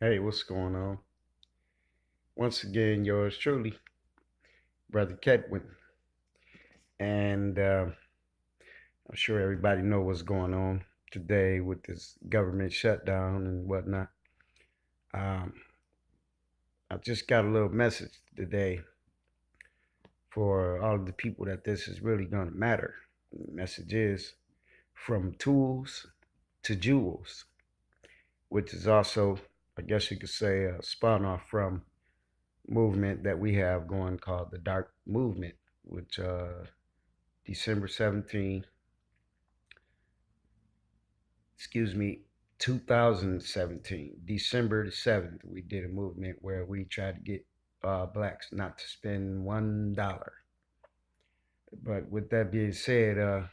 Hey, what's going on? Once again, yours truly, Brother Kedwin. And I'm sure everybody know what's going on today with this government shutdown and whatnot. Um, I just got a little message today for all of the people that this is really going to matter. The message is from tools to jewels, which is also, I guess you could say, spun off from movement that we have going called the Dark Movement, which December 17th, excuse me, 2017, December the 7th, we did a movement where we tried to get blacks not to spend $1. But with that being said,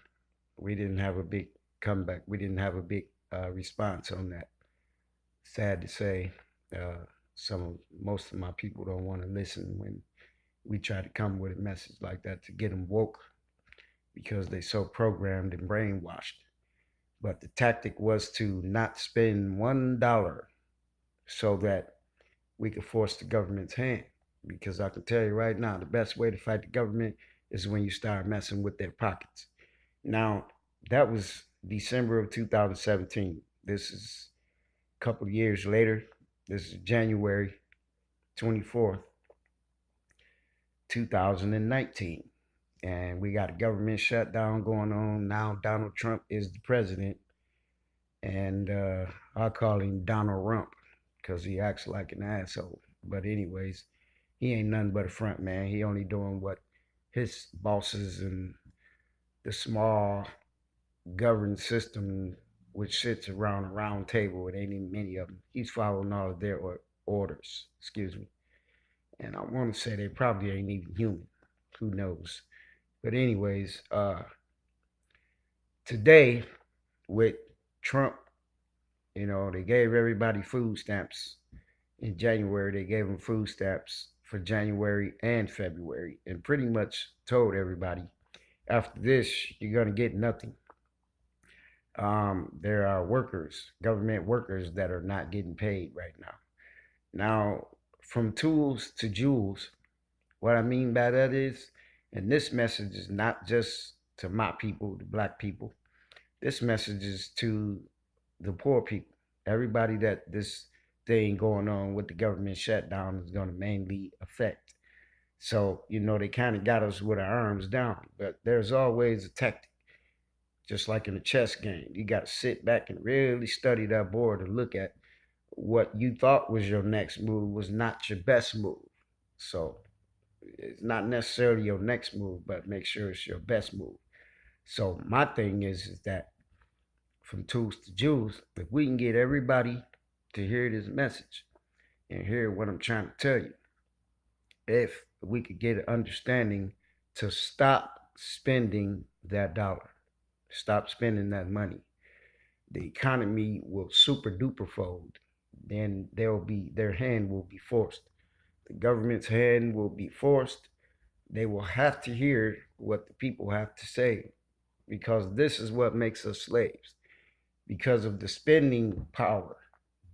we didn't have a big comeback. We didn't have a big response on that. Sad to say, uh, most of my people don't want to listen when we try to come with a message like that to get them woke because they so programmed and brainwashed. But the tactic was to not spend $1 so that we could force the government's hand. Because I can tell you right now, the best way to fight the government is when you start messing with their pockets. Now, that was December of 2017. This is a couple of years later. This is January 24th, 2019. And we got a government shutdown going on. Now Donald Trump is the president. And I call him Donald Rump because he acts like an asshole. But anyways, he ain't nothing but a front man. He only doing what his bosses and the small governed system, which sits around a round table, it ain't even many of them. He's following all of their orders. Excuse me. And I want to say they probably ain't even human. Who knows? But anyways, today with Trump, they gave everybody food stamps in January. They gave them food stamps for January and February, and pretty much told everybody after this, you're going to get nothing. There are workers, government workers, that are not getting paid right now. Now, from tools to jewels, what I mean by that is, and this message is not just to my people, the black people, this message is to the poor people, everybody that this thing going on with the government shutdown is going to mainly affect. So, they kind of got us with our arms down, but there's always a tactic, just like in a chess game. You got to sit back and really study that board and look at what you thought was your next move was not your best move. So, it's not necessarily your next move, but make sure it's your best move. So, my thing is that from tools to jewels, if we can get everybody to hear this message and hear what I'm trying to tell you, if we could get an understanding to stop spending that dollar, stop spending that money, the economy will super duper fold. Then their hand will be forced. The government's hand will be forced. They will have to hear what the people have to say because this is what makes us slaves because of the spending power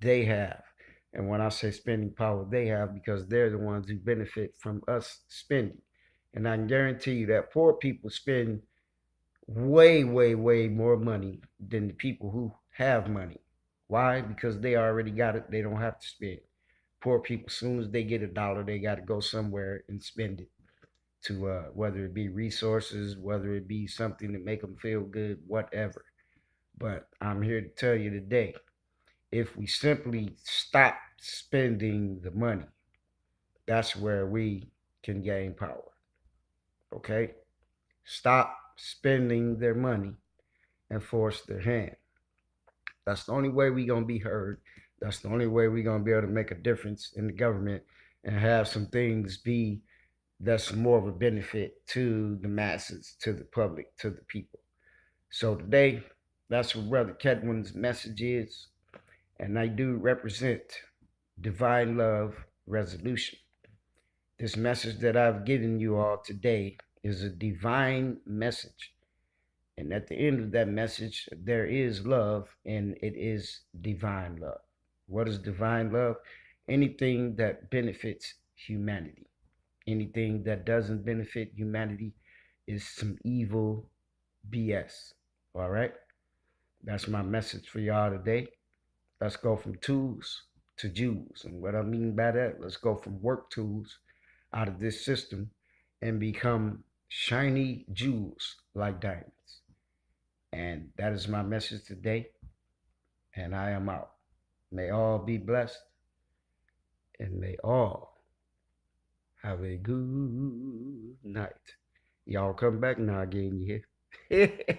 they have. And when I say spending power they have, because they're the ones who benefit from us spending. And I can guarantee you that poor people spend way, way, way more money than the people who have money. Why? Because they already got it. They don't have to spend. Poor people, as soon as they get a dollar, they got to go somewhere and spend it to whether it be resources, whether it be something to make them feel good, whatever. But I'm here to tell you today, if we simply stop spending the money, that's where we can gain power. Okay? Stop spending their money and force their hand. That's the only way we're going to be heard. That's the only way we're going to be able to make a difference in the government and have some things be that's more of a benefit to the masses, to the public, to the people. So today, that's what Brother Kedwin's message is. And I do represent divine love resolution. This message that I've given you all today is a divine message. And at the end of that message, there is love, and it is divine love. What is divine love? Anything that benefits humanity. Anything that doesn't benefit humanity is some evil BS. All right? That's my message for y'all today. Let's go from tools to Jews. And what I mean by that, let's go from work tools out of this system and become shiny jewels like diamonds. And that is my message today. And I am out. May all be blessed and may all have a good night. Y'all come back now again, you hear?